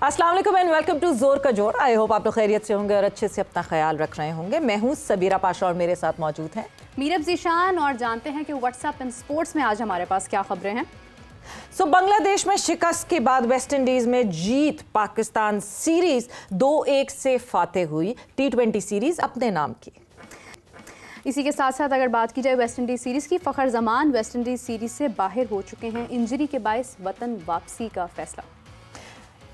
अस्सलाम वालेकुम and welcome to जोर का जोर। आई होप आप लोग खैरियत से होंगे और अच्छे से अपना ख्याल रख रहे होंगे। मैं हूँ सबीरा पाशा और मेरे साथ मौजूद हैं मीरब ज़ीशान। और जानते हैं कि व्हाट्सएप एंड स्पोर्ट्स में आज हमारे पास क्या खबरें हैं। बांग्लादेश में शिकस्त के बाद वेस्ट इंडीज में जीत, पाकिस्तान सीरीज 2-1 से फातेह हुई, T20 सीरीज अपने नाम की। इसी के साथ साथ अगर बात की जाए वेस्ट इंडीज़ सीरीज़ की, Fakhar Zaman West Indies series से बाहर हो चुके हैं। इंजरी के बायस वतन वापसी का फैसला।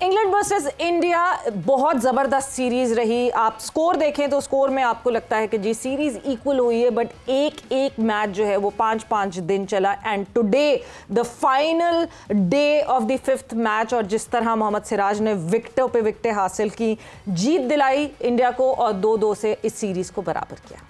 इंग्लैंड वर्सेस इंडिया बहुत ज़बरदस्त सीरीज़ रही। आप स्कोर देखें तो स्कोर में आपको लगता है कि जी सीरीज़ इक्वल हुई है, बट एक मैच जो है वो 5-5 दिन चला। And today the final day of the 5th match, और जिस तरह मोहम्मद सिराज ने विकेटों पे विकेटें हासिल की, जीत दिलाई इंडिया को और 2-2 से इस सीरीज़ को बराबर किया।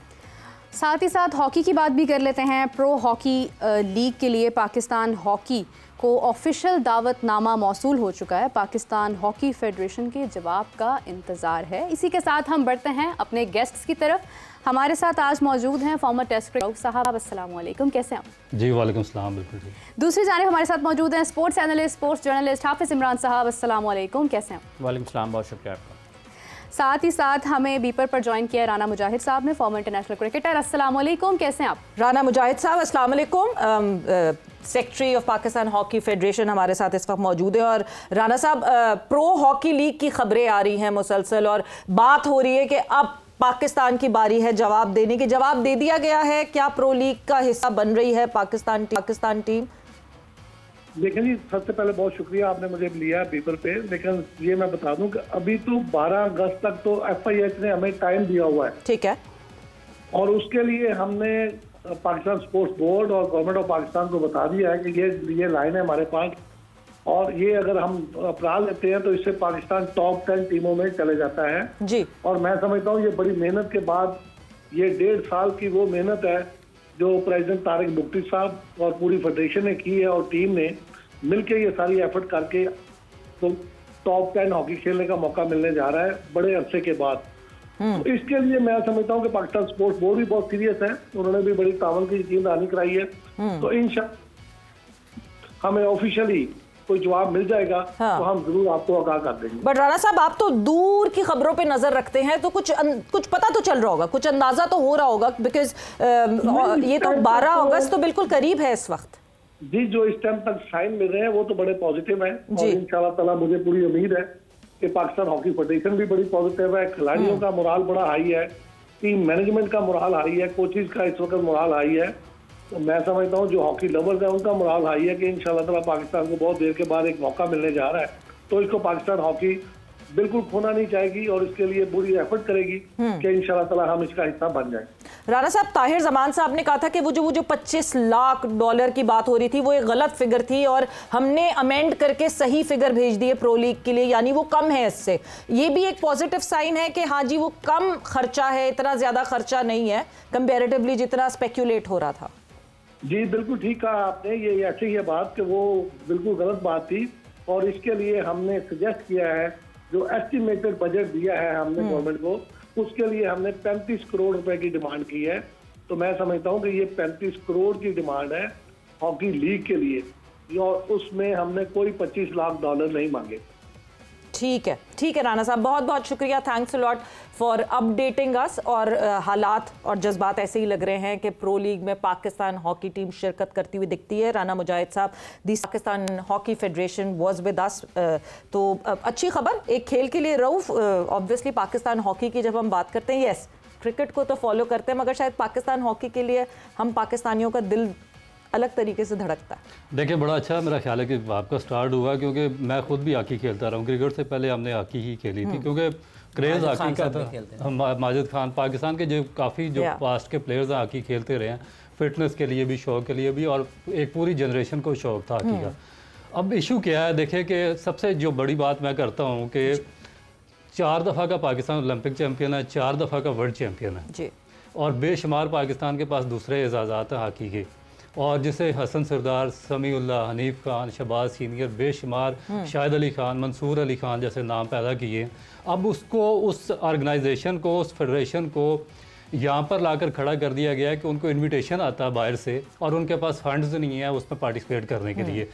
साथ ही साथ हॉकी की बात भी कर लेते हैं। प्रो हॉकी लीग के लिए पाकिस्तान हॉकी को ऑफिशियल दावतनामा मौसूल हो चुका है। पाकिस्तान हॉकी फेडरेशन के जवाब का इंतज़ार है। इसी के साथ हम बढ़ते हैं अपने गेस्ट्स की तरफ। हमारे साथ आज मौजूद हैं फॉर्मर टेस्ट क्रिकेटर साहब। अस्सलाम वालेकुम, कैसे हैं आप? जी वालेकुम सलाम, बिल्कुल ठीक। दूसरी जानिब हमारे साथ मौजूद हैं स्पोर्ट्स एनालिस्ट, स्पोर्ट्स जर्नलिस्ट हाफिज़ इमरान साहब। अस्सलाम वालेकुम, कैसे हैं? वालेकुम सलाम, बहुत शुक्रिया आपका। साथ ही साथ हमें बीपर पर ज्वाइन किया राना मुजाहिद साहब ने, फॉर्मर इंटरनेशनल क्रिकेटर। अस्सलाम वालेकुम, कैसे हैं आप? राना मुजाहिद साहब अस्सलाम वालेकुम। Secretary of Pakistan hockey federation हमारे साथ इस वक्त मौजूद है। और राना साहब, प्रो हॉकी लीग की खबरें आ रही हैं मुसलसल, और बात हो रही है कि अब पाकिस्तान की बारी है जवाब देने की। जवाब दे दिया गया है, क्या प्रो लीग का हिस्सा बन रही है पाकिस्तान टीम? देखिए जी, सबसे पहले बहुत शुक्रिया, आपने मुझे लिया पेपर पे। लेकिन ये मैं बता दूं कि अभी तो 12 अगस्त तक तो FIH ने हमें टाइम दिया हुआ है। ठीक है। और उसके लिए हमने पाकिस्तान स्पोर्ट्स बोर्ड और गवर्नमेंट ऑफ पाकिस्तान को बता दिया है कि ये लाइन है हमारे पास, और ये अगर हम अपना लेते हैं तो इससे पाकिस्तान टॉप 10 टीमों में चले जाता है जी। और मैं समझता हूँ ये बड़ी मेहनत के बाद, ये 1.5 साल की वो मेहनत है जो प्रेसिडेंट तारिक बुख्ती साहब और पूरी फेडरेशन ने की है, और टीम ने मिलकर ये सारी एफर्ट करके तो टॉप 10 हॉकी खेलने का मौका मिलने जा रहा है बड़े अरसे के बाद। तो इसके लिए मैं समझता हूँ कि पाकिस्तान स्पोर्ट्स बोर्ड भी बहुत सीरियस है, उन्होंने भी बड़ी तावन की यकीन दहानी कराई है। तो इंशाअल्लाह हमें ऑफिशियली कोई जवाब मिल जाएगा। हाँ। तो हम जरूर आपको आगाह कर देंगे। बट राणा साहब, आप तो दूर की खबरों पे नजर रखते हैं, तो कुछ पता तो चल रहा होगा, कुछ अंदाजा तो हो रहा होगा, बिकॉज ये तो 12 अगस्त तो बिल्कुल करीब है इस वक्त। जी, जो इस टाइम तक साइन मिल रहे हैं वो तो बड़े पॉजिटिव हैं, और इंशाल्लाह ताला मुझे पूरी उम्मीद है कि पाकिस्तान हॉकी फेडरेशन भी बड़ी पॉजिटिव है। खिलाड़ियों का मोराल बड़ा हाई है, टीम मैनेजमेंट का मोराल हाई है, कोचेज का इस वक्त मोराल हाई है। तो मैं समझता हूँ जो हॉकी लवर्स है उनका मोराल हाई है कि इंशाल्लाह ताला पाकिस्तान को बहुत देर के बाद एक मौका मिलने जा रहा है। तो इसको पाकिस्तान हॉकी बिल्कुल खोना नहीं चाहेगी और इसके लिए पूरी एफर्ट करेगी कि इंशाल्लाह ताला हम इसका हिस्सा बन जाएं। राणा साहब, ताहिर जमान साहब ने कहा था कि वो जो $25 लाख की बात हो रही थी वो एक गलत फिगर थी, और हमने अमेंड करके सही फिगर भेज दिए प्रो लीग के लिए, यानी वो कम है इससे। ये भी एक पॉजिटिव साइन है कि हाँ जी वो कम खर्चा है, इतना ज्यादा खर्चा नहीं है कंपेरेटिवली जितना स्पेक्यूलेट हो रहा था। जी बिल्कुल ठीक कहा आपने, ये ऐसी ही है बात कि वो बिल्कुल गलत बात थी, और इसके लिए हमने सजेस्ट किया है, जो एस्टिमेटेड बजट दिया है हमने गवर्नमेंट को, उसके लिए हमने 35 करोड़ रुपए की डिमांड की है। तो मैं समझता हूँ कि ये 35 करोड़ की डिमांड है हॉकी लीग के लिए, और उसमें हमने कोई $25 लाख नहीं मांगे। ठीक है राणा साहब, बहुत बहुत शुक्रिया, thanks a lot for updating us. और हालात और जज्बात ऐसे ही लग रहे हैं कि प्रो लीग में पाकिस्तान हॉकी टीम शिरकत करती हुई दिखती है। राना मुजाहिद साहब, the Pakistan hockey federation was with us. तो अच्छी खबर एक खेल के लिए। रऊफ, ऑब्वियसली पाकिस्तान हॉकी की जब हम बात करते हैं, यस क्रिकेट को तो फॉलो करते हैं, मगर शायद पाकिस्तान हॉकी के लिए हम पाकिस्तानियों का दिल अलग तरीके से धड़कता है। देखिए, बड़ा अच्छा मेरा ख्याल है कि आपका स्टार्ट हुआ, क्योंकि मैं खुद भी हॉकी खेलता रहा हूँ। क्रिकेट से पहले हमने हॉकी ही खेली थी, क्योंकि क्रेज़ हॉकी का था। माजिद खान, पाकिस्तान के जो काफ़ी जो पास्ट के प्लेयर्स हैं हॉकी खेलते रहे हैं, फिटनेस के लिए भी, शौक के लिए भी, और एक पूरी जनरेशन को शौक था हॉकी का। अब इशू क्या है, देखिए कि सबसे जो बड़ी बात मैं करता हूँ कि 4 दफ़ा का पाकिस्तान ओलंपिक चैम्पियन है, 4 दफ़ा का वर्ल्ड चैम्पियन है जी, और बेशुमार पाकिस्तान के पास दूसरे एजाज़ात हैं हॉकी के। और जिसे हसन सरदार, समीउल्लाह, हनीफ खान, शहबाज सीनियर, बेशुमार शाहिद अली खान, मंसूर अली खान जैसे नाम पैदा किए, अब उसको, उस ऑर्गेनाइजेशन को, उस फेडरेशन को यहाँ पर लाकर खड़ा कर दिया गया है कि उनको इनविटेशन आता है बाहर से और उनके पास फंड्स नहीं है उसमें पार्टिसिपेट करने के लिए।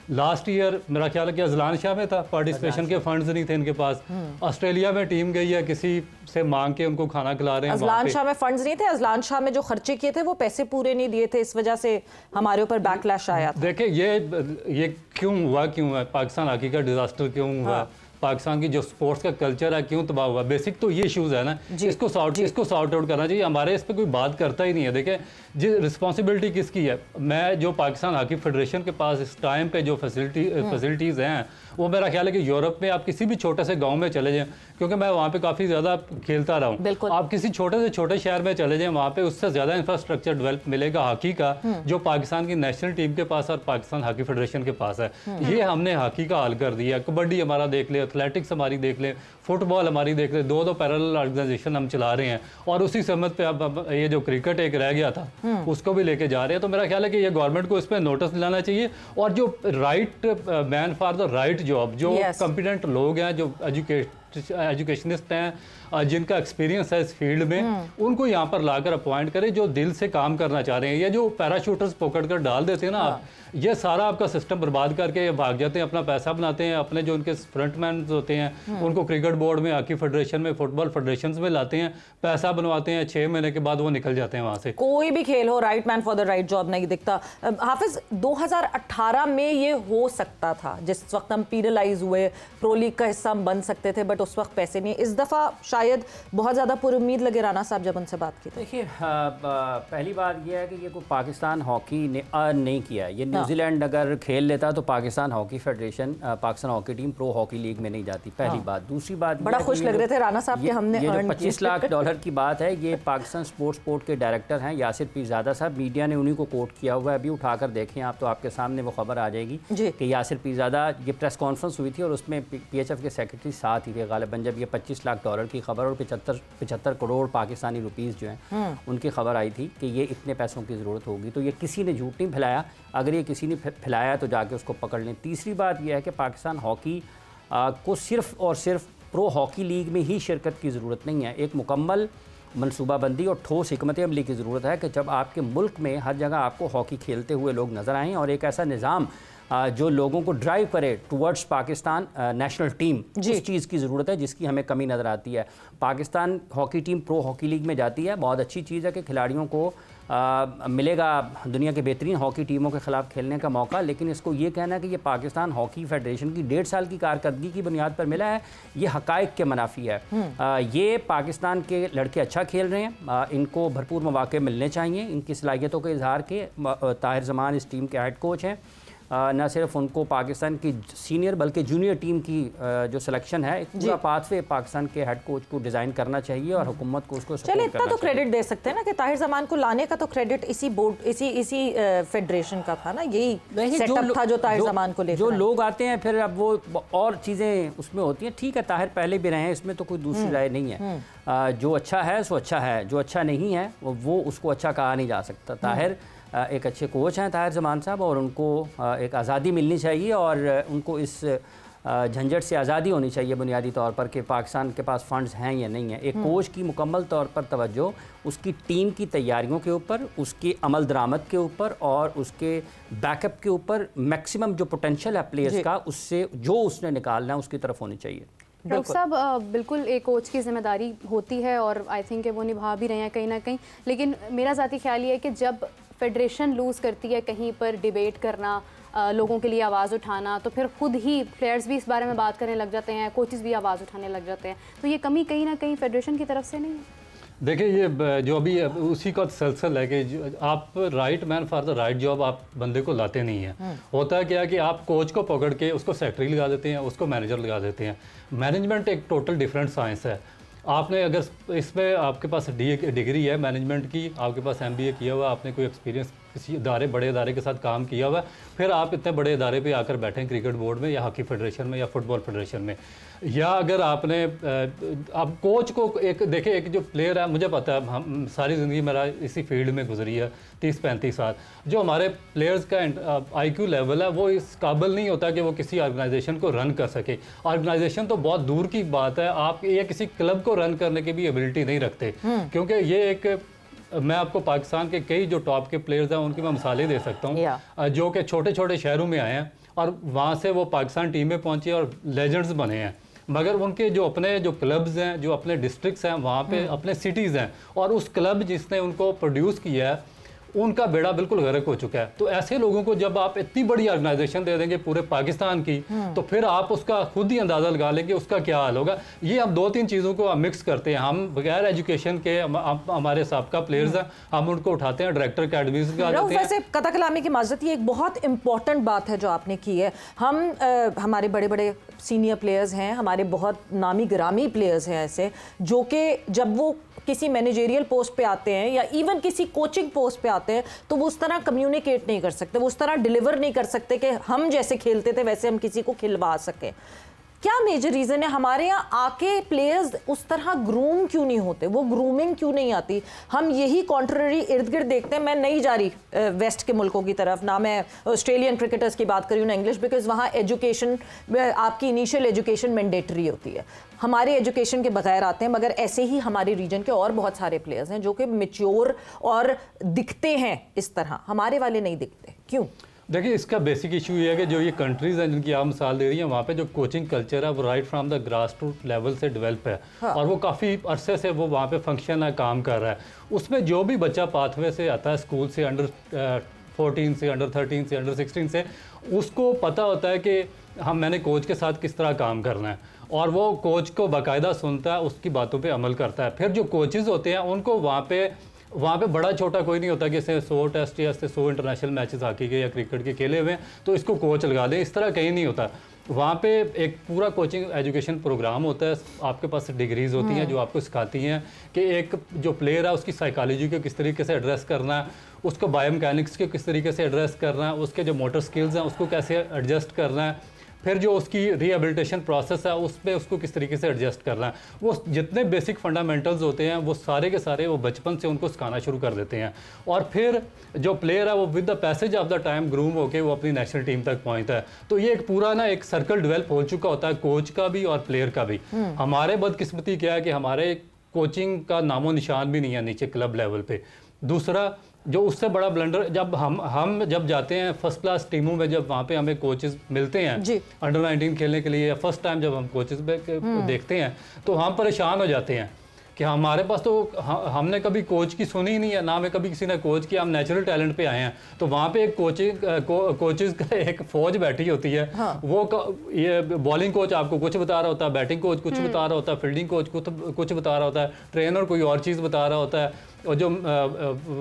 लास्ट ईयर मेरा ख्याल है कि अजलान शाह में था पार्टिसिपेशन के फंड्स नहीं थे इनके पास। ऑस्ट्रेलिया में टीम गई है, किसी से मांग के उनको खाना खिला रहे हैं। अजलान शाह में फंड्स नहीं थे, अजलान शाह में जो खर्चे किए थे वो पैसे पूरे नहीं दिए थे, इस वजह से हमारे ऊपर बैकलैश आया था। देखिए ये क्यों हुआ, पाकिस्तान हॉकी का डिजास्टर क्यों हुआ, पाकिस्तान की जो स्पोर्ट्स का कल्चर है क्यों तबाह हुआ, बेसिक तो ये इश्यूज है ना, इसको सॉर्ट आउट करना चाहिए। हमारे इस पर कोई बात करता ही नहीं है। देखें जी रिस्पॉन्सिबिलिटी किसकी है, मैं जो पाकिस्तान हॉकी फेडरेशन के पास इस टाइम पे जो फैसिलिटीज़ हैं वो मेरा ख्याल है कि यूरोप में आप किसी भी छोटे से गांव में चले जाएं, क्योंकि मैं वहाँ पे काफ़ी ज़्यादा खेलता रहा हूँ, आप किसी छोटे से छोटे शहर में चले जाएं, वहाँ पे उससे ज़्यादा इंफ्रास्ट्रक्चर डेवलप मिलेगा हॉकी का जो पाकिस्तान की नेशनल टीम के पास और पाकिस्तान हॉकी फेडरेशन के पास है। ये हमने हॉकी का हल कर दिया, कबड्डी हमारा देख ले, एथलेटिक्स हमारी देख ले, फुटबॉल हमारी देख ले, दो पैरेलल ऑर्गेनाइजेशन हम चला रहे हैं और उसी समझ पे अब ये जो क्रिकेट एक रह गया था उसको भी लेके जा रहे हैं। तो मेरा ख्याल है कि ये गवर्नमेंट को इस पर नोटिस दिलाना चाहिए और जो right man for the right job, जो कॉम्पिटेंट लोग हैं, जो एजुकेशनिस्ट हैं, जिनका एक्सपीरियंस है इस फील्ड में, उनको यहाँ पर लाकर अपॉइंट करें जो दिल से काम करना चाह रहे हैं। ये जो पैराशूटर्स पकड़ कर डाल देते हैं ना ये सारा आपका सिस्टम बर्बाद करके भाग जाते हैं, अपना पैसा बनाते हैं, अपने जो उनके फ्रंटमैन होते हैं उनको क्रिकेट बोर्ड में, हॉकी फेडरेशन में, फुटबॉल फेडरेशन में लाते हैं, पैसा बनवाते हैं, 6 महीने के बाद वो निकल जाते हैं वहाँ से। कोई भी खेल हो, right man for the right job नहीं दिखता। हाफिज 2018 में ये हो सकता था, जिस वक्त हम पीनलाइज हुए, प्रो लीग का हिस्सा हम बन सकते थे, बट उस वक्त पैसे नहीं। इस दफ़ा शायद बहुत ज़्यादा पुरुम्मीद लगे राना साहब जब उनसे बात की। देखिए पहली बात यह है कि ये कोई पाकिस्तान हॉकी ने अर्न नहीं किया है। ये न्यूजीलैंड अगर खेल लेता तो Pakistan hockey federation, Pakistan hockey team pro hockey league में नहीं जाती, पहली बात। दूसरी बात, बड़ा खुश लग रहे थे राना साहब कि हमने ये जो $25 लाख की बात है, ये पाकिस्तान स्पोर्ट के डायरेक्टर हैं यासिर पीरजादा साहब, मीडिया ने उन्हीं को कोट किया हुआ है, अभी उठाकर देखें आप तो आपके सामने वो खबर आ जाएगी कि यासिर पीरजादा, ये प्रेस कॉन्फ्रेंस हुई थी और उसमें PHF के सेक्रेटरी साथ ही थे गालिबन, जब ये $25 लाख की खबर और 75 करोड़ पाकिस्तानी रुपीज़ जो हैं उनकी खबर आई थी कि ये इतने पैसों की ज़रूरत होगी। तो ये किसी ने झूठ नहीं फैलाया, अगर ये किसी ने फैलाया तो जाके उसको पकड़ लें। तीसरी बात यह है कि पाकिस्तान हॉकी को सिर्फ़ और सिर्फ प्रो हॉकी लीग में ही शिरकत की ज़रूरत नहीं है, एक मुकम्मल मनसूबाबंदी और ठोस हिकमत अमली की ज़रूरत है कि जब आपके मुल्क में हर जगह आपको हॉकी खेलते हुए लोग नज़र आएँ और एक ऐसा निज़ाम जो लोगों को ड्राइव करे टुवर्ड्स पाकिस्तान नेशनल टीम, उस चीज़ की ज़रूरत है जिसकी हमें कमी नज़र आती है। Pakistan hockey team pro hockey league में जाती है, बहुत अच्छी चीज़ है कि खिलाड़ियों को मिलेगा दुनिया के बेहतरीन हॉकी टीमों के ख़िलाफ़ खेलने का मौका, लेकिन इसको ये कहना है कि ये पाकिस्तान हॉकी फेडरेशन की 1.5 साल की कारकर्दगी की बुनियाद पर मिला है, ये हक़ाइक़ के मुनाफी है। ये पाकिस्तान के लड़के अच्छा खेल रहे हैं, इनको भरपूर मौके मिलने चाहिए, इनकी सलाहियतों के इजहार के। ताहिर ज़मान इस टीम के हेड कोच हैं, न सिर्फ उनको पाकिस्तान की सीनियर बल्कि जूनियर टीम की जो सिलेक्शन है, एक पूरा पाथवे पाकिस्तान के हेड कोच को डिज़ाइन करना चाहिए और हुकूमत को उसको चलिए इतना तो क्रेडिट दे सकते हैं ना कि ताहिर ज़मान को लाने का तो क्रेडिट इसी बोर्ड, इसी फेडरेशन का था ना, यही सेटअप था जो ताहिर ज़मान को लेकर जो लोग आते हैं फिर अब वो और चीज़ें उसमें होती हैं। ठीक है, ताहिर पहले भी रहे हैं, इसमें तो कोई दूसरी राय नहीं है। जो अच्छा है सो अच्छा है, जो अच्छा नहीं है वो उसको अच्छा कहा नहीं जा सकता। ताहिर एक अच्छे कोच हैं ताहिर ज़मान साहब, और उनको एक आज़ादी मिलनी चाहिए और उनको इस झंझट से आज़ादी होनी चाहिए बुनियादी तौर पर कि पाकिस्तान के पास फ़ंड्स हैं या नहीं है। एक कोच की मुकम्मल तौर पर तवज्जो उसकी टीम की तैयारियों के ऊपर, उसकी अमल दरामद के ऊपर और उसके बैकअप के ऊपर, मैक्सिमम जो पोटेंशियल है प्लेयर्स का, उससे जो उसने निकालना है उसकी तरफ होनी चाहिए। डॉक्टर साहब, बिल्कुल एक कोच की जिम्मेदारी होती है और आई थिंक वो निभा भी रहे हैं कहीं ना कहीं, लेकिन मेरा ज़ाती ख्याल ये है कि जब फेडरेशन लूज़ करती है कहीं पर डिबेट करना, लोगों के लिए आवाज़ उठाना, तो फिर खुद ही प्लेयर्स भी इस बारे में बात करने लग जाते हैं, कोचेस भी आवाज़ उठाने लग जाते हैं। तो ये कमी कहीं ना कहीं फेडरेशन की तरफ से नहीं है? देखिए ये जो अभी उसी का सिलसिला है कि आप right man for the right job आप बंदे को लाते नहीं हैं। होता है क्या कि आप कोच को पकड़ के उसको सेक्रेटरी लगा देते हैं, उसको मैनेजर लगा देते हैं। मैनेजमेंट एक टोटल डिफरेंट साइंस है। आपने अगर इसमें आपके पास डिग्री है मैनेजमेंट की, आपके पास MBA किया हुआ, आपने कोई एक्सपीरियंस किसी बड़े इदारे के साथ काम किया हुआ है, फिर आप इतने बड़े इदारे पे आकर बैठे हैं क्रिकेट बोर्ड में या हॉकी फेडरेशन में या फुटबॉल फेडरेशन में। या अगर आपने आप कोच को देखिए, एक जो प्लेयर है, मुझे पता है, हम सारी ज़िंदगी मेरा इसी फील्ड में गुजरी है 30-35 साल, जो हमारे प्लेयर्स का IQ लेवल है वो इस काबिल नहीं होता कि वो किसी ऑर्गेनाइजेशन को रन कर सके। ऑर्गेनाइजेशन तो बहुत दूर की बात है, आप ये किसी क्लब को रन करने की भी एबिलिटी नहीं रखते, क्योंकि ये एक, मैं आपको पाकिस्तान के कई जो टॉप के प्लेयर्स हैं उनकी मैं मिसालें दे सकता हूँ, जो कि छोटे छोटे शहरों में आए हैं और वहाँ से वो पाकिस्तान टीम में पहुँचे और लेजेंड्स बने हैं, मगर उनके जो अपने जो क्लब्स हैं, जो अपने डिस्ट्रिक्ट्स हैं, वहाँ पे अपने सिटीज़ हैं, और उस क्लब जिसने उनको प्रोड्यूस किया है उनका बेड़ा बिल्कुल गर्क हो चुका है। तो ऐसे लोगों को जब आप इतनी बड़ी ऑर्गेनाइजेशन दे देंगे पूरे पाकिस्तान की, तो फिर आप उसका खुद ही अंदाज़ा लगा लेंगे उसका क्या हाल होगा। ये हम 2-3 चीज़ों को मिक्स करते हैं। हम बगैर एजुकेशन के, हमारे साबका प्लेयर्स हैं, हम उनको उठाते हैं डायरेक्टर अकेडमीज का। वैसे कता कलामी की माजरत, ये एक बहुत इंपॉर्टेंट बात है जो आपने की है। हम हमारे बड़े बड़े सीनियर प्लेयर्स हैं, हमारे बहुत नामी गिरामी प्लेयर्स हैं ऐसे, जो कि जब वो किसी मैनेजेरियल पोस्ट पे आते हैं या इवन किसी कोचिंग पोस्ट पे आते हैं तो वो उस तरह कम्युनिकेट नहीं कर सकते, वो उस तरह डिलीवर नहीं कर सकते कि हम जैसे खेलते थे वैसे हम किसी को खिलवा सकें। क्या मेजर रीज़न है हमारे यहाँ आके प्लेयर्स उस तरह ग्रूम क्यों नहीं होते, वो ग्रूमिंग क्यों नहीं आती? हम यही कॉन्ट्ररी इर्द गिर्द देखते हैं। मैं नहीं जा रही वेस्ट के मुल्कों की तरफ, ना मैं ऑस्ट्रेलियन क्रिकेटर्स की बात कर रही हूँ ना इंग्लिश, बिकॉज वहाँ एजुकेशन, आपकी इनिशियल एजुकेशन मैंडेटरी होती है, हमारे एजुकेशन के बगैर आते हैं। मगर ऐसे ही हमारे रीजन के और बहुत सारे प्लेयर्स हैं जो कि मैच्योर और दिखते हैं इस तरह, हमारे वाले नहीं दिखते, क्यों? देखिए, इसका बेसिक इशू ये है कि जो ये कंट्रीज़ हैं जिनकी आप मिसाल दे रही हैं, वहाँ पे जो कोचिंग कल्चर है वो right from the grass root level से डेवलप है। हाँ। और वो काफ़ी अरसे से वो वहाँ पे फंक्शन है, काम कर रहा है। उसमें जो भी बच्चा पाथवे से आता है, स्कूल से, अंडर 14 से, अंडर 13 से, अंडर 16 से, उसको पता होता है कि मैंने कोच के साथ किस तरह काम करना है, और वो कोच को बाकायदा सुनता है, उसकी बातों पे अमल करता है। फिर जो कोचेज़ होते हैं उनको वहाँ पे बड़ा छोटा कोई नहीं होता कि इसे 100 टेस्ट या 100 इंटरनेशनल मैचेस हॉकी के या क्रिकेट के खेले हुए हैं तो इसको कोच लगा दें, इस तरह कहीं नहीं होता। वहाँ पे एक पूरा कोचिंग एजुकेशन प्रोग्राम होता है, आपके पास डिग्रीज होती हैं जो आपको सिखाती हैं कि एक जो प्लेयर है उसकी साइकोलॉजी को किस तरीके से एड्रेस करना है, उसको बायोमैकेनिक्स को किस तरीके से एड्रेस करना है, उसके जो मोटर स्किल्स हैं उसको कैसे एडजस्ट करना है, फिर जो उसकी रिहेबिलिटेशन प्रोसेस है उस पर उसको किस तरीके से एडजस्ट करना है। वो जितने बेसिक फंडामेंटल्स होते हैं वो सारे के सारे वो बचपन से उनको सिखाना शुरू कर देते हैं, और फिर जो प्लेयर है वो with the passage of the time groom होके वो अपनी नेशनल टीम तक पहुंचता है। तो ये एक पूरा ना एक सर्कल डेवलप हो चुका होता है, कोच का भी और प्लेयर का भी। हमारे बदकिस्मती क्या है कि हमारे कोचिंग का नामो निशान भी नहीं है नीचे क्लब लेवल पे। दूसरा जो उससे बड़ा ब्लंडर, जब हम जब जाते हैं फर्स्ट क्लास टीमों में, जब वहाँ पे हमें कोचेस मिलते हैं अंडर 19 खेलने के लिए, या फर्स्ट टाइम जब हम कोचेस देखते हैं तो हम परेशान हो जाते हैं कि हमारे पास तो हमने कभी कोच की सुनी ही नहीं है, ना हमें कभी किसी ने कोच किया, हम नेचुरल टैलेंट पे आए हैं। तो वहाँ पे एक कोचेस का एक फौज बैठी होती है। हाँ। वो ये बॉलिंग कोच आपको कुछ बता रहा होता है, बैटिंग कोच कुछ बता रहा होता है, फील्डिंग कोच कुछ बता रहा होता है, ट्रेनर कोई और चीज़ बता रहा होता है, और जो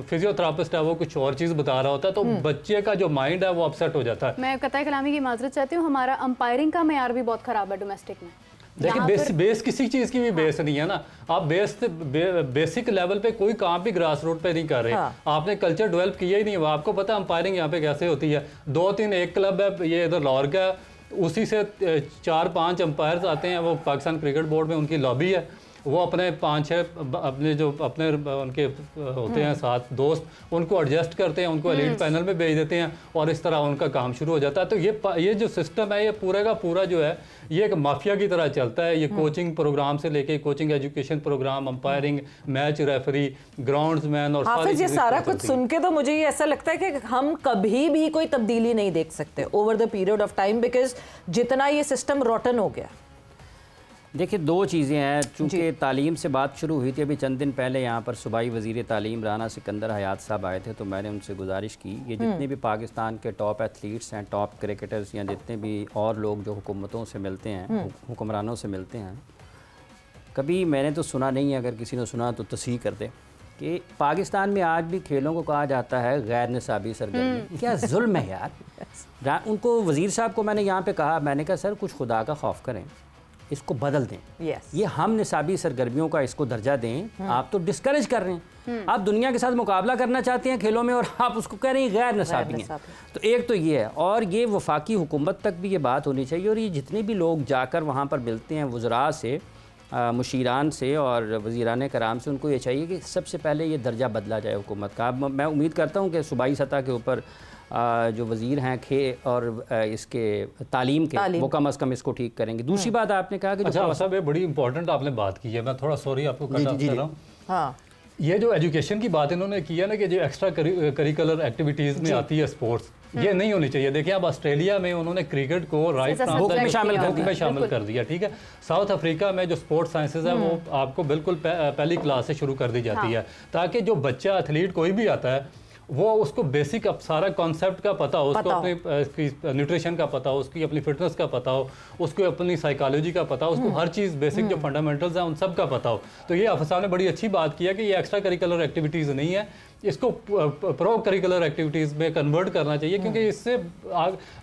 फिजियोथेरापिस्ट है वो कुछ और चीज़ बता रहा होता है। तो बच्चे का जो माइंड है वो अपसेट हो जाता है। मैं कताई कलामी की माजरत चाहती हूँ, हमारा अंपायरिंग का मेयार भी बहुत ख़राब है डोमेस्टिक में। देखिए, बेस किसी चीज़ की भी बेस नहीं है ना। आप बेसिक लेवल पे कोई काम भी ग्रास रूट पे नहीं कर रहे। हाँ। आपने कल्चर डेवलप किया ही नहीं हुआ। आपको पता है अंपायरिंग यहाँ पे कैसे होती है? 2-3 एक क्लब है, ये इधर लाहौर का, उसी से 4-5 अंपायर्स आते हैं, वो पाकिस्तान क्रिकेट बोर्ड में उनकी लॉबी है, वो अपने 5-6 अपने जो अपने उनके होते हैं साथ दोस्त, उनको एडजस्ट करते हैं, उनको एलीट पैनल में भेज देते हैं, और इस तरह उनका काम शुरू हो जाता है। तो ये जो सिस्टम है ये पूरा का पूरा जो है ये एक माफिया की तरह चलता है। ये कोचिंग प्रोग्राम से लेके coaching education program, umpiring, match referee, groundsmen, और हाफिज, ये सारा कुछ सुन के तो मुझे ये ऐसा लगता है कि हम कभी भी कोई तब्दीली नहीं देख सकते over the period of time, because जितना ये सिस्टम रोटन हो गया। देखिए, 2 चीज़ें हैं। चूँकि तालीम से बात शुरू हुई थी, अभी चंद दिन पहले यहाँ पर सूबाई वज़ीर तालीम राना सिकंदर हयात साहब आए थे, तो मैंने उनसे गुजारिश की, ये जितने भी पाकिस्तान के टॉप एथलीट्स हैं, टॉप क्रिकेटर्स, या जितने भी और लोग जो हुकूमतों से मिलते हैं, हुक्मरानों से मिलते हैं, कभी मैंने तो सुना नहीं है, अगर किसी ने सुना तो तस्हीह कर दे, कि पाकिस्तान में आज भी खेलों को कहा जाता है गैर निसाबी सरगर्मी। क्या जुल्म है यार। उनको वज़ीर साहब को मैंने यहाँ पर कहा, मैंने कहा सर कुछ खुदा का खौफ करें, इसको बदल दें। ये हम निसाबी सरगर्मियों का इसको दर्जा दें। आप तो डिस्करेज कर रहे हैं, आप दुनिया के साथ मुकाबला करना चाहते हैं खेलों में और आप उसको कह रहे हैं गैर निसाबी हैं। तो एक तो ये है, और ये वफाकी हुकूमत तक भी ये बात होनी चाहिए, और ये जितने भी लोग जाकर वहाँ पर मिलते हैं वज़रा से, मुशीरान से और वज़ीरान कराम से, उनको ये चाहिए कि सबसे पहले ये दर्जा बदला जाए हुकूमत का। मैं उम्मीद करता हूँ कि सूबाई सतह के ऊपर जो वज़ीर हैं और इसके तालीम के, वो कम अज़ कम इसको ठीक करेंगे। दूसरी बात आपने कहा कि अच्छा साहब, ये बड़ी इंपॉर्टेंट आपने बात की है, मैं थोड़ा सॉरी आपको कट ऑफ कर रहा हूँ। हाँ, ये जो एजुकेशन की बात इन्होंने की है ना, कि जो एक्स्ट्रा करिकुलर एक्टिविटीज़ में आती है स्पोर्ट्स, ये नहीं होनी चाहिए। देखिए अब ऑस्ट्रेलिया में उन्होंने क्रिकेट को राइट में शामिल कर दिया, ठीक है। साउथ अफ्रीका में जो स्पोर्ट्स साइंसेज है वो आपको बिल्कुल पहली क्लास से शुरू कर दी जाती है, ताकि जो बच्चा एथलीट कोई भी आता है वो उसको बेसिक अब सारा कॉन्सेप्ट का पता हो, उसको अपनी न्यूट्रिशन का पता हो, उसकी अपनी फिटनेस का पता हो, उसको अपनी साइकोलॉजी का पता हो, उसको हर चीज़ बेसिक जो फंडामेंटल्स हैं उन सब का पता हो। तो ये आफिस साहब ने बड़ी अच्छी बात की है कि ये एक्स्ट्रा करिकुलर एक्टिविटीज़ नहीं है, इसको प्रो करिकुलर एक्टिविटीज़ में कन्वर्ट करना चाहिए, क्योंकि इससे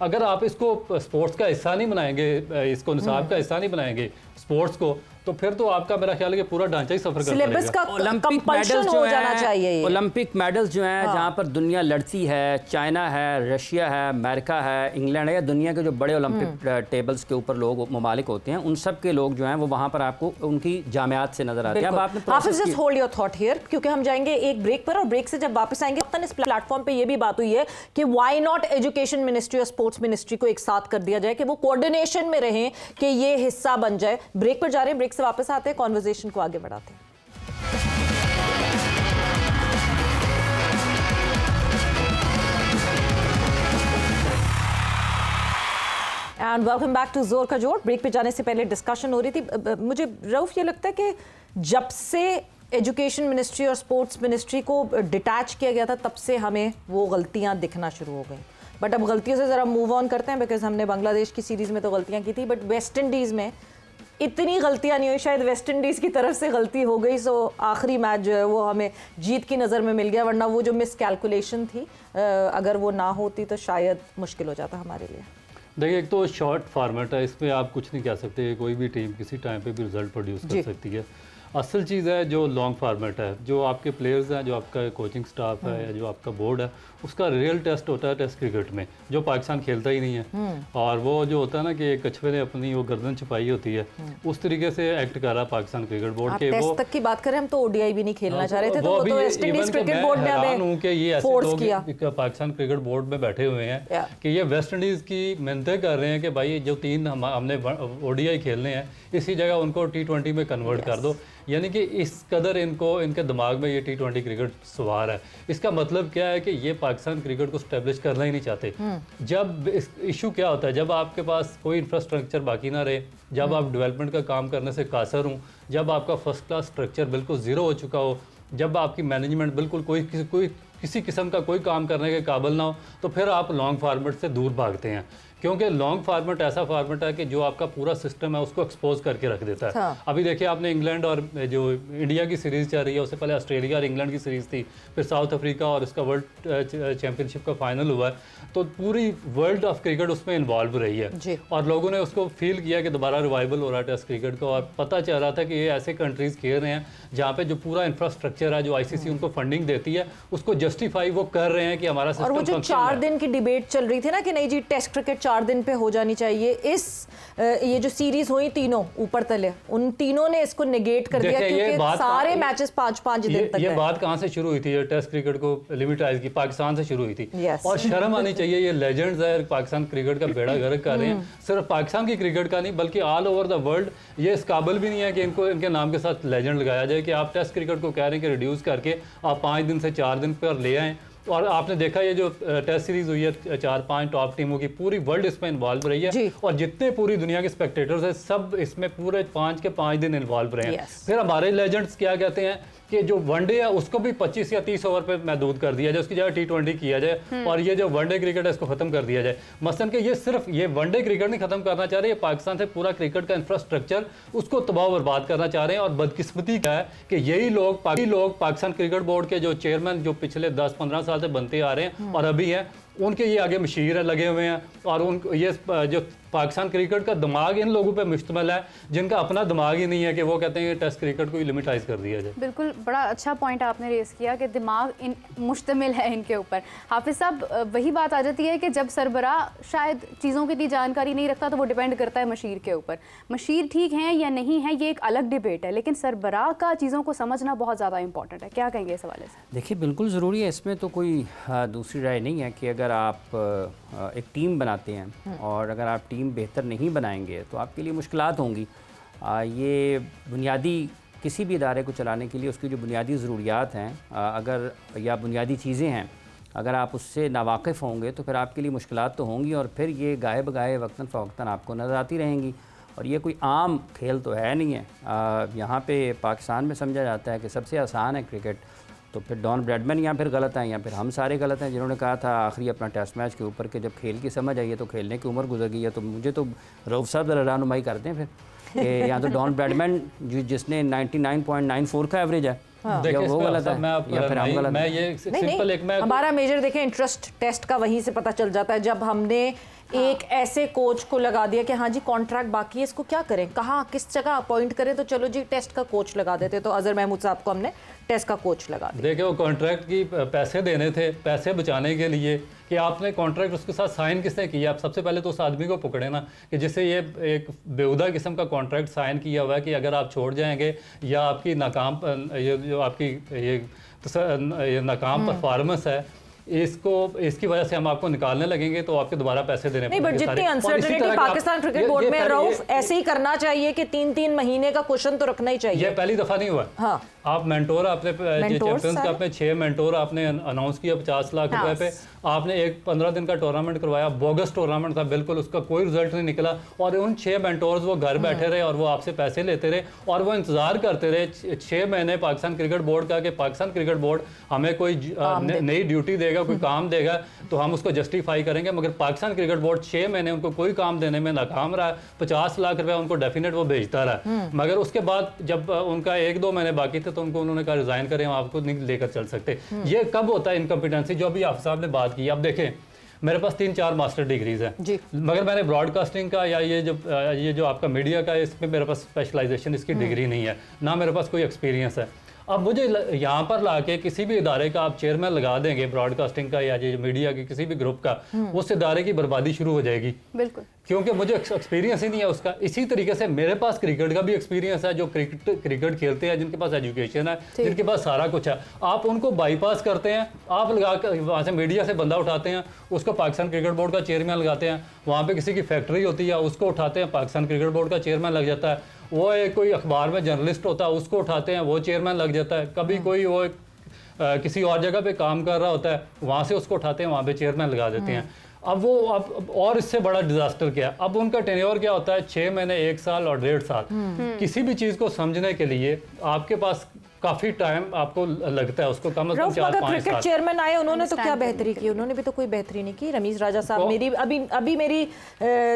अगर आप इसको स्पोर्ट्स का हिस्सा नहीं बनाएंगे, इसको निसाब का हिस्सा नहीं बनाएंगे स्पोर्ट्स को, तो फिर तो आपका मेरा ख्याल है कि पूरा ढांचा ही सफर करेगा। ओलंपिक मेडल्स जो हैं, ओलंपिक मेडल्स जो हैं जहाँ पर दुनिया लड़ती है, चाइना है, रशिया है, अमेरिका है, इंग्लैंड है, या दुनिया के जो बड़े ओलंपिक टेबल्स के ऊपर लोग ममालिक होते हैं, उन सब के लोग जो हैं वो वहाँ पर आपको उनकी जामियात से नजर आते हैं। अब आपने Hafeez just hold your thought here, क्योंकि हम जाएंगे एक ब्रेक पर, और ब्रेक से जब वापस आएंगे इस प्लेटफॉर्म पे ये भी बात हुई है कि व्हाई नॉट एजुकेशन मिनिस्ट्री और स्पोर्ट्स मिनिस्ट्री को एक साथ कर दिया जाए, कि वो कोऑर्डिनेशन में रहें, कि ये हिस्सा बन जाए। ब्रेक पर जा रहे हैं, ब्रेक से वापस आते हैं, कॉन्वर्सेशन को आगे बढ़ाते हैं। एंड वेलकम बैक टू जोर का जोर। ब्रेक पे जाने से पहले डिस्कशन हो रही थी, मुझे रऊफ ये लगता है कि जब से एजुकेशन मिनिस्ट्री और स्पोर्ट्स मिनिस्ट्री को डिटैच किया गया था, तब से हमें वो गलतियां दिखना शुरू हो गई। बट अब गलतियों से ज़रा मूव ऑन करते हैं, बिकॉज हमने बांग्लादेश की सीरीज़ में तो गलतियां की थी, बट वेस्ट इंडीज़ में इतनी गलतियां नहीं हुई, शायद वेस्ट इंडीज़ की तरफ से गलती हो गई। सो आखिरी मैच जो है वो हमें जीत की नज़र में मिल गया, वरना वो जो मिस कैलकुलेशन थी, अगर वो ना होती तो शायद मुश्किल हो जाता हमारे लिए। देखिए, एक तो शॉर्ट फॉर्मेट है, इसमें आप कुछ नहीं कह सकते, कोई भी टीम किसी टाइम पे भी रिजल्ट प्रोड्यूस कर सकती है। असल चीज़ है जो लॉन्ग फार्मेट है, जो आपके प्लेयर्स हैं, जो आपका कोचिंग स्टाफ है या जो आपका बोर्ड है, उसका रियल टेस्ट होता है टेस्ट क्रिकेट में, जो पाकिस्तान खेलता ही नहीं है। और वो जो होता है ना कि कछुए ने अपनी वो गर्दन छुपाई होती है, उस तरीके से एक्ट कर रहा पाकिस्तान क्रिकेट बोर्ड के। वो तक की बात करें, हम तो ओडीआई भी नहीं खेलना चाह रहे थे, तो वो तो वेस्ट इंडीज क्रिकेट बोर्ड ने हमें कि ये ऐसे लोग पाकिस्तान क्रिकेट बोर्ड में बैठे हुए हैं कि ये वेस्ट इंडीज़ की मिन्नतें कर रहे हैं कि भाई जो 3 हमने ओडीआई खेलने हैं, इसी जगह उनको T20 में कन्वर्ट कर दो। यानी कि इस कदर इनके दिमाग में ये T20 क्रिकेट सवार है। इसका मतलब क्या है कि ये पाकिस्तान क्रिकेट को स्टैब्लिश करना ही नहीं चाहते। जब इशू क्या होता है, जब आपके पास कोई इंफ्रास्ट्रक्चर बाकी ना रहे, जब आप डेवलपमेंट का काम करने से कासर हूँ, जब आपका फर्स्ट क्लास स्ट्रक्चर बिल्कुल ज़ीरो हो चुका हो, जब आपकी मैनेजमेंट बिल्कुल किसी किस्म का कोई काम करने के काबिल ना हो, तो फिर आप लॉन्ग फार्मेट से दूर भागते हैं। क्योंकि लॉन्ग फार्मेट ऐसा फार्मेट है कि जो आपका पूरा सिस्टम है उसको एक्सपोज करके रख देता है। हाँ। अभी देखिए, आपने इंग्लैंड और जो इंडिया की सीरीज़ चल रही है, उससे पहले ऑस्ट्रेलिया और इंग्लैंड की सीरीज़ थी, फिर साउथ अफ्रीका और इसका वर्ल्ड चैम्पियनशिप का फाइनल हुआ है, तो पूरी वर्ल्ड ऑफ क्रिकेट उसमें इन्वॉल्व रही है और लोगों ने उसको फील किया कि दोबारा रिवाइवल हो रहा है टेस्ट क्रिकेट का। और पता चल रहा था कि ये ऐसे कंट्रीज़ खेल रहे हैं जहाँ पे जो पूरा इंफ्रास्ट्रक्चर है, जो ICC उनको फंडिंग देती है, उसको जस्टिफाई वो कर रहे हैं कि हमारा सिस्टम। और वो जो 4 दिन की डिबेट चल रही थी ना कि नहीं जी टेस्ट क्रिकेट 4 दिन पे हो जानी चाहिए, ये जो सीरीज हुई तीनों ऊपर तले, उन तीनों ने इसको नेगेट कर दिया, क्योंकि सारे मैचेस 5-5 दिन तक। ये बात कहाँ से शुरू हुई थी? ये टेस्ट क्रिकेट को लिमिटाइज की पाकिस्तान से शुरू हुई थी। और शर्म आनी चाहिए, ये लेजेंड्स है, पाकिस्तान क्रिकेट का बेड़ा गर्क कर रहे हैं। सिर्फ पाकिस्तान की क्रिकेट का नहीं, बल्कि ऑल ओवर द वर्ल्ड ये इस काबिल भी नहीं है कि इनको इनके नाम के साथ लेजेंड लगाया जाए कि आप टेस्ट क्रिकेट को कह रहे हैं कि रिड्यूस करके आप 5 दिन से 4 दिन पर ले आएँ। और आपने देखा ये जो टेस्ट सीरीज हुई है 4-5 टॉप टीमों की, पूरी वर्ल्ड इसमें इन्वॉल्व रही है और जितने पूरी दुनिया के स्पेक्टेटर्स हैं सब इसमें पूरे 5 के 5 दिन इन्वॉल्व रहे हैं। फिर हमारे लेजेंड्स क्या कहते हैं कि जो वनडे है उसको भी 25 या 30 ओवर पे महदूद कर दिया जाए, उसकी जगह T20 किया जाए और ये जो वनडे क्रिकेट है इसको खत्म कर दिया जाए। मसलन कि ये सिर्फ ये वनडे क्रिकेट नहीं खत्म करना चाह रहे, ये पाकिस्तान से पूरा क्रिकेट का इंफ्रास्ट्रक्चर उसको तबाह बर्बाद करना चाह रहे हैं। और बदकिस्मती क्या है कि यही लोग पाकिस्तान क्रिकेट बोर्ड के जो चेयरमैन जो पिछले 10-15 साल से बनते आ रहे हैं और अभी हैं, उनके ये आगे मशीर लगे हुए हैं, और उन ये जो पाकिस्तान क्रिकेट का दिमाग इन लोगों पे मुश्तमिल है जिनका अपना दिमाग ही नहीं है कि वो कहते हैं कि टेस्ट क्रिकेट को ही लिमिटाइज कर दिया जाए। बिल्कुल, बड़ा अच्छा पॉइंट आपने रेस किया कि दिमाग इन मुश्तमिल है इनके ऊपर। हाफिज साहब, वही बात आ जाती है कि जब सरबराह शायद चीज़ों की इतनी जानकारी नहीं रखता तो वो डिपेंड करता है मशीर के ऊपर। मशीर ठीक हैं या नहीं है ये एक अलग डिबेट है, लेकिन सरबराह का चीज़ों को समझना बहुत ज़्यादा इंपॉर्टेंट है। क्या कहेंगे इस हवाले से? देखिए, बिल्कुल ज़रूरी है, इसमें तो कोई दूसरी राय नहीं है कि अगर आप एक टीम बनाते हैं और अगर आप टीम बेहतर नहीं बनाएंगे तो आपके लिए मुश्किलात होंगी। ये बुनियादी किसी भी इदारे को चलाने के लिए उसकी जो बुनियादी ज़रूरियात हैं अगर या बुनियादी चीज़ें हैं अगर आप उससे नावाकिफ़ होंगे तो फिर आपके लिए मुश्किलात तो होंगी, और फिर ये गाए बगाए वक्तन फ़वक्तन आपको नज़र आती रहेंगी। और ये कोई आम खेल तो है नहीं है। यहाँ पे पाकिस्तान में समझा जाता है कि सबसे आसान है क्रिकेट, तो फिर डॉन ब्रैडमैन या फिर गलत हैं या फिर हम सारे गलत हैं जिन्होंने कहा था आखिरी अपना टेस्ट मैच के ऊपर कि जब खेल की समझ आई है तो खेलने की उम्र गुजर गई है। तो मुझे तो रऊफ साहब ज़रा रहनुमाई करते हैं फिर कि या तो डॉन ब्रैडमैन जिसने 99.94 का एवरेज है या वो गलत है या फिर हम गलत है। ये सिंपल एक हमारा मेजर देखें इंटरेस्ट टेस्ट का वहीं से पता चल जाता है जब हमने एक ऐसे कोच को लगा दिया कि हाँ जी कॉन्ट्रैक्ट बाकी है, इसको क्या करें, कहाँ किस जगह अपॉइंट करें, तो चलो जी टेस्ट का कोच लगा देते। तो अजहर महमूद साहब को हमने टेस्ट का कोच लगा दिया। देखिए, वो कॉन्ट्रैक्ट की पैसे देने थे, पैसे बचाने के लिए कि आपने कॉन्ट्रैक्ट उसके साथ साइन किसने किया। आप सबसे पहले तो उस आदमी को पकड़े ना कि जिससे ये एक बेहुदा किस्म का कॉन्ट्रैक्ट साइन किया हुआ है कि अगर आप छोड़ जाएंगे या आपकी नाकाम ये जो आपकी ये नाकाम परफॉर्मेंस है इसकी वजह से हम आपको निकालने लगेंगे तो आपके दोबारा पैसे देने नहीं। बट जितनी अनसर्टेनिटी पाकिस्तान क्रिकेट बोर्ड में रऊफ ऐसे ही करना चाहिए कि 3-3 महीने का क्वेश्चन तो रखना ही चाहिए। ये पहली दफा नहीं हुआ। हाँ। आप मेंटोर आपने चैंपियंस का अपने 6 मेंटोर आपने अनाउंस किया 50 लाख रुपए पे, आपने एक 15 दिन का टूर्नामेंट करवाया, बोगस टूर्नामेंट था बिल्कुल, उसका कोई रिजल्ट नहीं निकला, और उन 6 मेंटोर्स वो घर बैठे रहे और वो आपसे पैसे लेते रहे और वो इंतजार करते रहे 6 महीने पाकिस्तान क्रिकेट बोर्ड का कि पाकिस्तान क्रिकेट बोर्ड हमें कोई नई ड्यूटी देगा, कोई काम देगा तो हम उसको जस्टिफाई करेंगे। मगर पाकिस्तान क्रिकेट बोर्ड 6 महीने उनको कोई काम देने में नाकाम रहा। 50 लाख रुपया उनको डेफिनेट वो भेजता रहा, मगर उसके बाद जब उनका 1-2 महीने बाकी थे तो उनको उन्होंने कहा रिजाइन करें, हम आपको नहीं लेकर चल सकते। ये कब होता है इनकम्पिटेंसी, जो अभी आप साहब ने बात की। अब देखें, मेरे पास 3-4 मास्टर डिग्रीज हैं, मगर मैंने ब्रॉडकास्टिंग का या ये जो आपका मीडिया का इसमें मेरे पास स्पेशलाइजेशन इसकी डिग्री नहीं है, ना मेरे पास कोई एक्सपीरियंस है। अब मुझे यहाँ पर लाके किसी भी इदारे का आप चेयरमैन लगा देंगे ब्रॉडकास्टिंग का या ये मीडिया के किसी भी ग्रुप का, उस इदारे की बर्बादी शुरू हो जाएगी। बिल्कुल, क्योंकि मुझे एक्सपीरियंस ही नहीं है उसका। इसी तरीके से मेरे पास क्रिकेट का भी एक्सपीरियंस है, जो क्रिकेट खेलते हैं, जिनके पास एजुकेशन है, जिनके पास सारा कुछ है, आप उनको बाईपास करते हैं। आप लगा कर वहाँ से मीडिया से बंदा उठाते हैं, उसको पाकिस्तान क्रिकेट बोर्ड का चेयरमैन लगाते हैं। वहाँ पर किसी की फैक्ट्री होती है, उसको उठाते हैं, पाकिस्तान क्रिकेट बोर्ड का चेयरमैन लग जाता है। वो एक कोई अखबार में जर्नलिस्ट होता है, उसको उठाते हैं, वो चेयरमैन लग जाता है। कभी कोई वो किसी और जगह पे काम कर रहा होता है, वहाँ से उसको उठाते हैं, वहाँ पे चेयरमैन लगा देते हैं। अब वो और इससे बड़ा डिजास्टर क्या, अब उनका टेन्योर क्या होता है, 6 महीने, 1 साल और 1.5 साल। किसी भी चीज़ को समझने के लिए आपके पास काफी टाइम आपको लगता है, उसको कम से कम 4-5 साल। क्रिकेट चेयरमैन आए, उन्होंने तो क्या बेहतरी की, उन्होंने भी तो कोई बेहतरी नहीं की। रमीज राजा साहब, मेरी अभी मेरी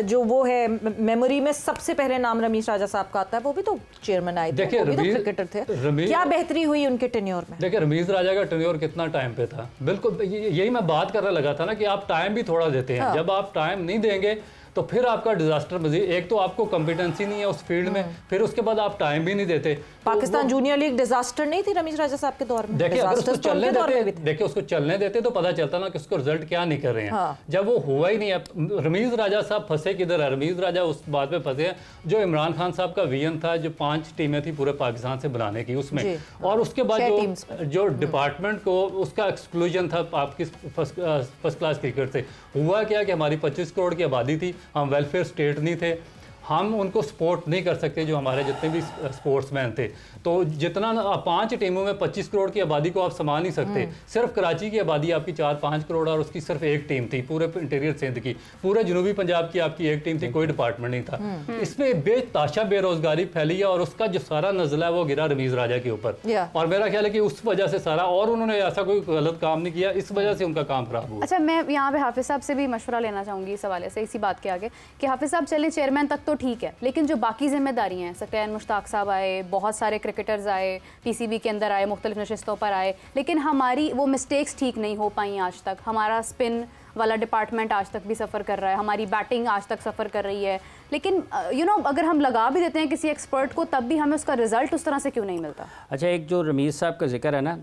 जो वो है मेमोरी में सबसे पहले नाम रमीज राजा साहब का आता है, वो भी तो चेयरमैन आए थे, वो भी तो क्रिकेटर थे। क्या बेहतरी हुई उनके टेन्योर में? देखिए, रमीज राजा का टेन्योर कितना टाइम पे था, बिल्कुल यही मैं बात करने लगा था ना कि आप टाइम भी थोड़ा देते हैं। जब आप टाइम नहीं देंगे तो फिर आपका डिजास्टर मजीद, एक तो आपको कॉम्पिटेंसी नहीं है उस फील्ड में, फिर उसके बाद आप टाइम भी नहीं देते। पाकिस्तान जूनियर लीग डिजास्टर नहीं थी रमीज राजा साहब के दौर में? देखिए, अगर उसको चलने देते, देखिए उसको चलने देते तो पता चलता ना कि उसको रिजल्ट क्या नहीं कर रहे हैं। जब वो हुआ ही नहीं है। रमीज राजा साहब फंसे किधर है? रमीज राजा उस बात पे फंसे हैं जो इमरान खान साहब का विजन था, जो 5 टीमें थी पूरे पाकिस्तान से बनाने की, उसमें, और उसके बाद जो डिपार्टमेंट को उसका एक्सक्लूजन था आपकी फर्स्ट क्लास क्रिकेट से। हुआ क्या कि हमारी 25 करोड़ की आबादी थी, हम वेलफेयर स्टेट नहीं थे, हम उनको सपोर्ट नहीं कर सकते जो हमारे जितने भी स्पोर्ट्समैन थे। तो जितना 5 टीमों में 25 करोड़ की आबादी को आप संभाल नहीं सकते। सिर्फ कराची की आबादी आपकी 4-5 करोड़ और उसकी सिर्फ एक टीम थी, पूरे इंटीरियर सिंध की, पूरे जनूबी पंजाब की आपकी एक टीम थी, कोई डिपार्टमेंट नहीं था। इसमें बेताशा बेरोजगारी फैली है और उसका जो सारा नजला है वो गिरा रमीज राजा के ऊपर। और मेरा ख्याल है कि उस वजह से सारा, और उन्होंने ऐसा कोई गलत काम नहीं किया, इस वजह से उनका काम खराब हुआ। अच्छा, मैं यहाँ पे हाफिज साहब से भी मशवरा लेना चाहूँगी इस हवाले से, इसी बात के आगे कि हाफिज साहब चले चेयरमैन तक तो ठीक है, लेकिन जो बाकी जिम्मेदारी हैं, सकैन मुश्ताक साहब आए, बहुत सारे क्रिकेटर्स आए, पीसीबी के अंदर आए, मुख्तलिफ नशिस्तों पर आए, लेकिन हमारी वो मिस्टेक्स ठीक नहीं हो पाई आज तक। हमारा स्पिन वाला डिपार्टमेंट आज तक भी सफ़र कर रहा है, हमारी बैटिंग आज तक सफ़र कर रही है, लेकिन अगर हम लगा भी देते हैं किसी एक्सपर्ट को तब भी हमें उसका रिजल्ट उस तरह से क्यों नहीं मिलता? अच्छा, एक जो रमीज़ साहब का जिक्र है ना,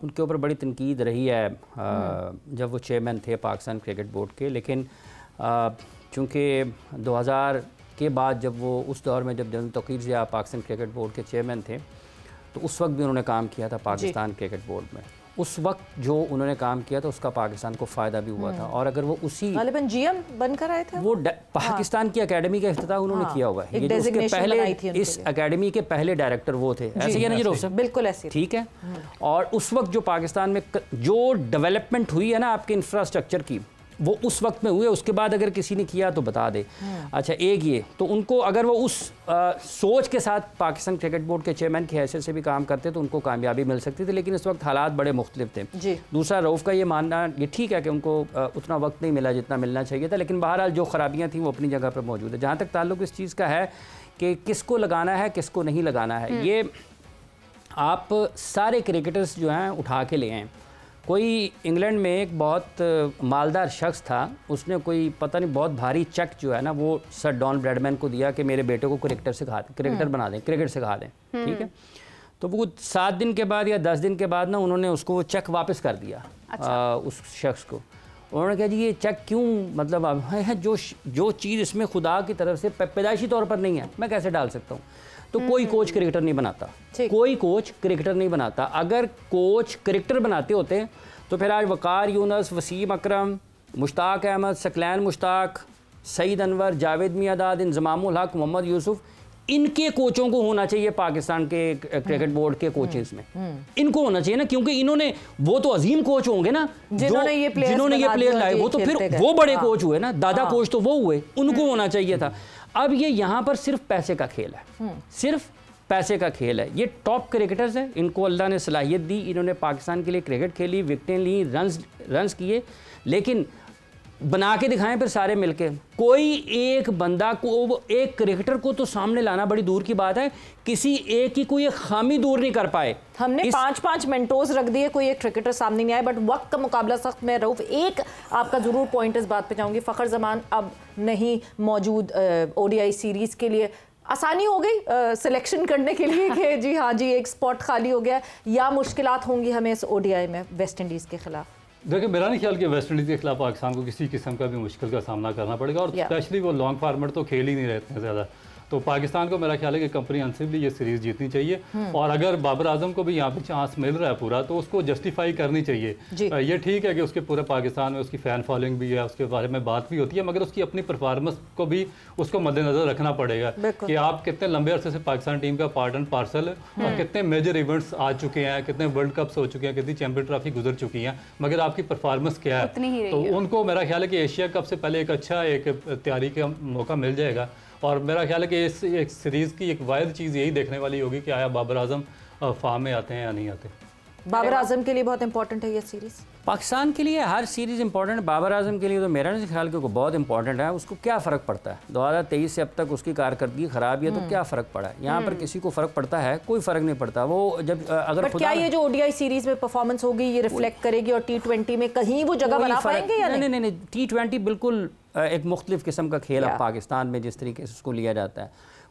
उनके ऊपर बड़ी तनकीद रही है जब वो चेयरमैन थे पाकिस्तान क्रिकेट बोर्ड के, लेकिन चूँकि 2000 के बाद जब वो उस दौर में जब general Tauqir Zia Pakistan cricket board के चेयरमैन थे, तो उस वक्त भी उन्होंने काम किया था पाकिस्तान क्रिकेट बोर्ड में। उस वक्त जो उन्होंने काम किया था उसका पाकिस्तान को फ़ायदा भी हुआ था। और अगर वो उसी GM बनकर आए थे, वो पाकिस्तान की अकेडमी का इफ्तिताह उन्होंने किया हुआ है। ये उसके पहले इस अकेडमी के पहले डायरेक्टर वो थे, ऐसे ही ना जी रोफ साहब? बिल्कुल ऐसे, ठीक है। और उस वक्त जो पाकिस्तान में जो डेवलपमेंट हुई है ना आपके इंफ्रास्ट्रक्चर की, वो उस वक्त में हुए। उसके बाद अगर किसी ने किया तो बता दे। अच्छा, एक ये तो उनको अगर वो उस सोच के साथ पाकिस्तान क्रिकेट बोर्ड के चेयरमैन की हैसियत से भी काम करते तो उनको कामयाबी मिल सकती थी, लेकिन इस वक्त हालात बड़े मुख्तलिफ थे जी। दूसरा, रऊफ़ का ये मानना, ये ठीक है कि उनको उतना वक्त नहीं मिला जितना मिलना चाहिए था, लेकिन बहरहाल जो ख़राबियाँ थी वो अपनी जगह पर मौजूद है। जहाँ तक ताल्लुक़ इस चीज़ का है कि किसको लगाना है किसको नहीं लगाना है, ये आप सारे क्रिकेटर्स जो हैं उठा के ले आएँ। कोई इंग्लैंड में एक बहुत मालदार शख्स था, उसने कोई पता नहीं बहुत भारी चेक जो है ना वो सर डॉन ब्रैडमैन को दिया कि मेरे बेटे को क्रिकेटर सिखा दें, क्रिकेटर बना दें, क्रिकेट सिखा दें, ठीक है। तो वो 7 दिन के बाद या 10 दिन के बाद ना उन्होंने उसको वो चेक वापस कर दिया। अच्छा। उस शख्स को उन्होंने कहा जी ये चेक क्यों, मतलब है जो चीज़ इसमें खुदा की तरफ से पैदाइशी तौर पर नहीं है, मैं कैसे डाल सकता हूँ? तो कोई कोच क्रिकेटर नहीं बनाता, कोई कोच क्रिकेटर नहीं बनाता। अगर कोच क्रिकेटर बनाते होते तो फिर आज वकार यूनस, वसीम अकरम, मुश्ताक अहमद, सकलैन मुश्ताक, सईद अनवर, जावेद मियादाद, इंजमामुल हक, मोहम्मद यूसुफ, इनके कोचों को होना चाहिए पाकिस्तान के क्रिकेट बोर्ड के कोचेस में। इनको होना चाहिए ना, क्योंकि इन्होंने, वो तो अजीम कोच होंगे ना जिन्होंने ये प्लेयर लाए, वो तो फिर वो बड़े कोच हुए ना, दादा कोच तो वो हुए, उनको होना चाहिए था। अब ये यहाँ पर सिर्फ पैसे का खेल है, सिर्फ पैसे का खेल है। ये टॉप क्रिकेटर्स हैं, इनको अल्लाह ने सलाहियत दी, इन्होंने पाकिस्तान के लिए क्रिकेट खेली, विकेटें ली, रन्स किए, लेकिन बना के दिखाएं फिर सारे मिलके। कोई एक बंदा को, एक क्रिकेटर को तो सामने लाना बड़ी दूर की बात है, किसी एक की कोई एक खामी दूर नहीं कर पाए। हमने 5-5 मेंटोर्स रख दिए, कोई एक क्रिकेटर सामने नहीं आया, बट वक्त का मुकाबला सख्त में। रऊफ, एक आपका ज़रूर पॉइंट इस बात पे चाहूँगी, फ़खर जमान अब नहीं मौजूद ODI सीरीज़ के लिए। आसानी हो गई सिलेक्शन करने के लिए कि जी हाँ जी एक स्पॉट खाली हो गया, या मुश्किलात होंगी हमें इस ODI में वेस्ट इंडीज़ के खिलाफ? देखिए, मेरा नहीं ख्याल कि वेस्ट इंडीज़ के खिलाफ पाकिस्तान को किसी किस्म का भी मुश्किल का सामना करना पड़ेगा, और स्पेशली वो लॉन्ग फार्मेट तो खेल ही नहीं रहते हैं ज़्यादा। तो पाकिस्तान को मेरा ख्याल है कि कंप्रीहेंसिवली ये सीरीज़ जीतनी चाहिए, और अगर बाबर आजम को भी यहाँ पे चांस मिल रहा है पूरा, तो उसको जस्टिफाई करनी चाहिए। ये ठीक है कि उसके पूरे पाकिस्तान में उसकी फ़ैन फॉलोइंग भी है, उसके बारे में बात भी होती है, मगर उसकी अपनी परफॉर्मेंस को भी उसको मद्देनज़र रखना पड़ेगा कि आप कितने लंबे अरसे से पाकिस्तान टीम का पार्ट एंड पार्सल है, और कितने मेजर इवेंट्स आ चुके हैं, कितने वर्ल्ड कप्स हो चुके हैं, कितनी चैंपियन ट्रॉफी गुजर चुकी हैं, मगर आपकी परफॉर्मेंस क्या है। तो उनको मेरा ख्याल है कि एशिया कप से पहले एक अच्छा एक तैयारी का मौका मिल जाएगा। और मेरा ख्याल है कि इस एक सीरीज़ की एक वायद चीज़ यही देखने वाली होगी कि आया बाबर आजम फॉर्म में आते हैं या नहीं आते। बाबर आजम के लिए बहुत इंपॉर्टेंट है ये सीरीज़, पाकिस्तान के लिए हर सीरीज़ इंपॉर्टेंट है, बाबर आजम के लिए तो मेरा नहीं ख्याल कि बहुत इंपॉर्टेंट है। उसको क्या फ़र्क पड़ता है, 2023 से अब तक उसकी कारकर्दगी ख़राब है, तो क्या फ़र्क पड़ा है? यहाँ पर किसी को फ़र्क पड़ता है? कोई फ़र्क नहीं पड़ता। वो जब अगर क्या ये जो ODI सीरीज़ में परफॉर्मेंस होगी ये रिफ्लेक्ट करेगी, और T20 में कहीं वो जगह बना पाएंगे या नहीं? नहीं, T20 बिल्कुल एक मुख्तलिफ किस्म का खेल है पाकिस्तान में, जिस तरीके से उसको लिया जाता है,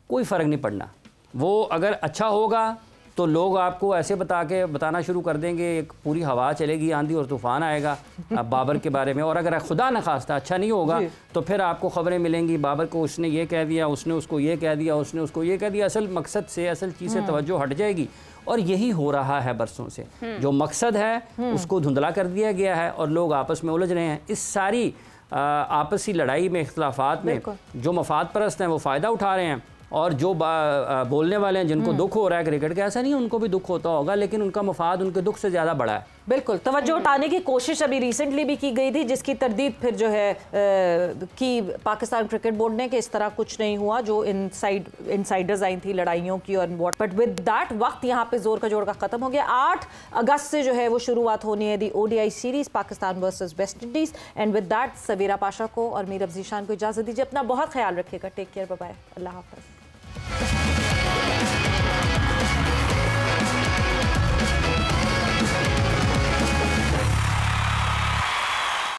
कोई फ़र्क नहीं पड़ना। वो अगर अच्छा होगा तो लोग आपको ऐसे बताना शुरू कर देंगे, एक पूरी हवा चलेगी, आंधी और तूफान आएगा बाबर के बारे में। और अगर खुदा न खास्ता अच्छा नहीं होगा तो फिर आपको खबरें मिलेंगी, बाबर को उसने ये कह दिया, उसने उसको ये कह दिया, उसने उसको ये कह दिया। असल मकसद से, असल चीज़ से तवज्जो हट जाएगी, और यही हो रहा है बरसों से। जो मकसद है उसको धुंधला कर दिया गया है, और लोग आपस में उलझ रहे हैं। इस सारी आपसी लड़ाई में, इख्तलाफात में जो मफाद परस्त हैं वो फ़ायदा उठा रहे हैं, और जो बोलने वाले हैं जिनको दुख हो रहा है क्रिकेट का, ऐसा नहीं है उनको भी दुख होता होगा, लेकिन उनका मफाद उनके दुख से ज़्यादा बड़ा है। बिल्कुल, तवज्जो उठाने की कोशिश अभी रिसेंटली भी की गई थी, जिसकी तरदीद फिर जो है कि पाकिस्तान क्रिकेट बोर्ड ने कि इस तरह कुछ नहीं हुआ, जो इनसाइडर्स आई थी लड़ाइयों की और वॉट, बट विद दैट वक्त यहाँ पे जोर का जोड़ का ख़त्म हो गया। 8 अगस्त से जो है वो शुरुआत होनी है the ODI series Pakistan versus West Indies. And with that Savera Pasha को और मीर अफजीशान को इजाज़त दीजिए। अपना बहुत ख्याल रखिएगा। टेक केयर, बाय बाय, अल्लाह हाफ़िज़।